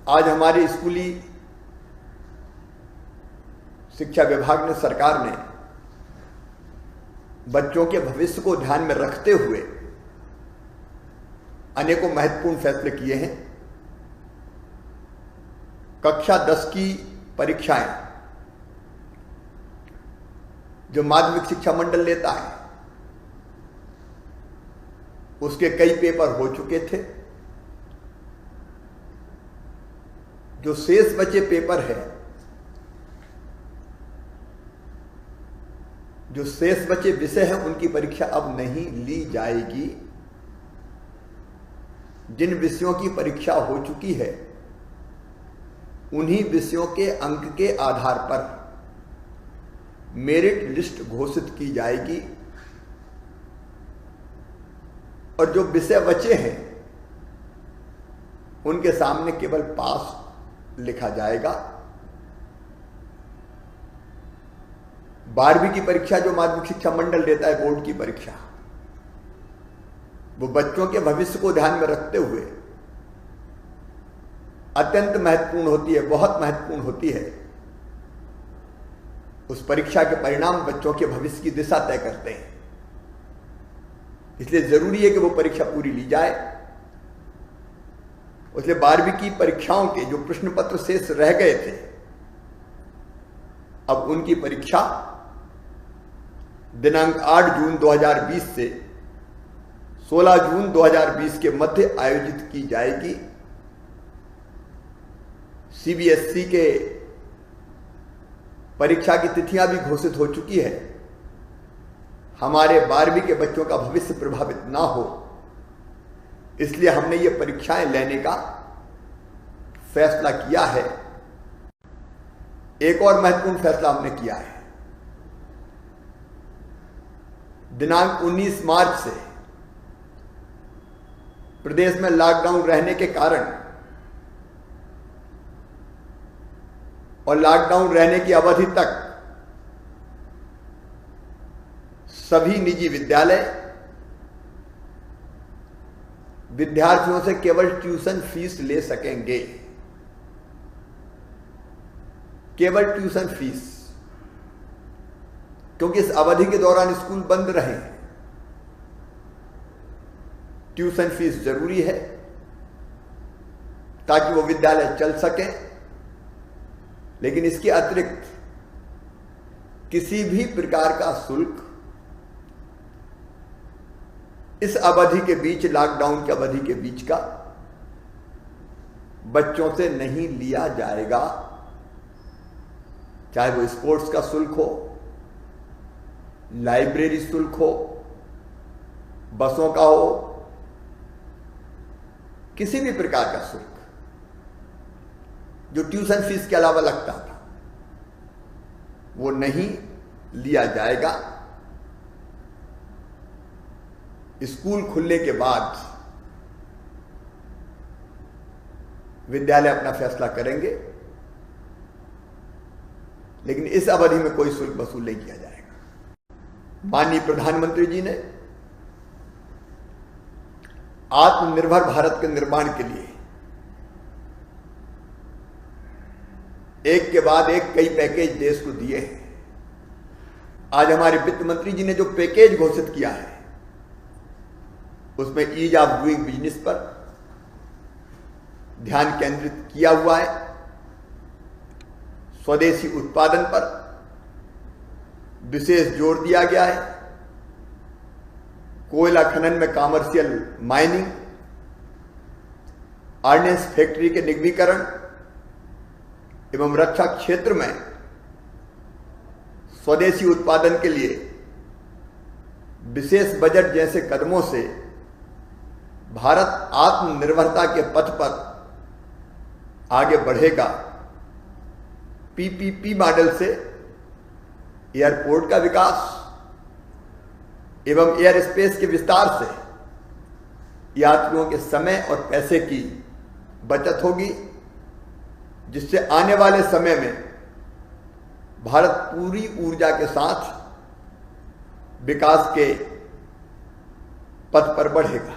आज हमारे स्कूली शिक्षा विभाग ने, सरकार ने बच्चों के भविष्य को ध्यान में रखते हुए अनेकों महत्वपूर्ण फैसले किए हैं। कक्षा 10 की परीक्षाएं जो माध्यमिक शिक्षा मंडल लेता है, उसके कई पेपर हो चुके थे। जो शेष बचे पेपर है, जो शेष बचे विषय हैं, उनकी परीक्षा अब नहीं ली जाएगी। जिन विषयों की परीक्षा हो चुकी है, उन्हीं विषयों के अंक के आधार पर मेरिट लिस्ट घोषित की जाएगी और जो विषय बचे हैं उनके सामने केवल पास लिखा जाएगा। 12वीं की परीक्षा जो माध्यमिक शिक्षा मंडल देता है, बोर्ड की परीक्षा, वो बच्चों के भविष्य को ध्यान में रखते हुए अत्यंत महत्वपूर्ण होती है, बहुत महत्वपूर्ण होती है। उस परीक्षा के परिणाम बच्चों के भविष्य की दिशा तय करते हैं। इसलिए जरूरी है कि वो परीक्षा पूरी ली जाए। इसलिए 12वीं की परीक्षाओं के जो प्रश्न पत्र शेष रह गए थे, अब उनकी परीक्षा दिनांक 8 जून 2020 से 16 जून 2020 के मध्य आयोजित की जाएगी। सीबीएसई के परीक्षा की तिथियां भी घोषित हो चुकी है। हमारे 12वीं के बच्चों का भविष्य प्रभावित ना हो, इसलिए हमने ये परीक्षाएं लेने का फैसला किया है। एक और महत्वपूर्ण फैसला हमने किया है। दिनांक 19 मार्च से प्रदेश में लॉकडाउन रहने के कारण और लॉकडाउन रहने की अवधि तक सभी निजी विद्यालय विद्यार्थियों से केवल ट्यूशन फीस ले सकेंगे। केवल ट्यूशन फीस, क्योंकि इस अवधि के दौरान स्कूल बंद रहे हैं। ट्यूशन फीस जरूरी है ताकि वो विद्यालय चल सके, लेकिन इसके अतिरिक्त किसी भी प्रकार का शुल्क इस अवधि के बीच, लॉकडाउन की अवधि के बीच का बच्चों से नहीं लिया जाएगा। चाहे वो स्पोर्ट्स का शुल्क हो, लाइब्रेरी शुल्क हो, बसों का हो, किसी भी प्रकार का शुल्क जो ट्यूशन फीस के अलावा लगता था, वो नहीं लिया जाएगा। स्कूल खुलने के बाद विद्यालय अपना फैसला करेंगे, लेकिन इस अवधि में कोई शुल्क वसूल नहीं किया जाएगा। माननीय प्रधानमंत्री जी ने आत्मनिर्भर भारत के निर्माण के लिए एक के बाद एक कई पैकेज देश को दिए हैं। आज हमारे वित्त मंत्री जी ने जो पैकेज घोषित किया है, उसमें ईज ऑफ डूइंग बिजनेस पर ध्यान केंद्रित किया हुआ है, स्वदेशी उत्पादन पर विशेष जोर दिया गया है, कोयला खनन में कॉमर्शियल माइनिंग, ऑर्डिनेंस फैक्ट्री के निगमीकरण एवं रक्षा क्षेत्र में स्वदेशी उत्पादन के लिए विशेष बजट जैसे कदमों से भारत आत्मनिर्भरता के पथ पर आगे बढ़ेगा। पीपीपी मॉडल से एयरपोर्ट का विकास एवं एयर स्पेस के विस्तार से यात्रियों के समय और पैसे की बचत होगी, जिससे आने वाले समय में भारत पूरी ऊर्जा के साथ विकास के पथ पर बढ़ेगा।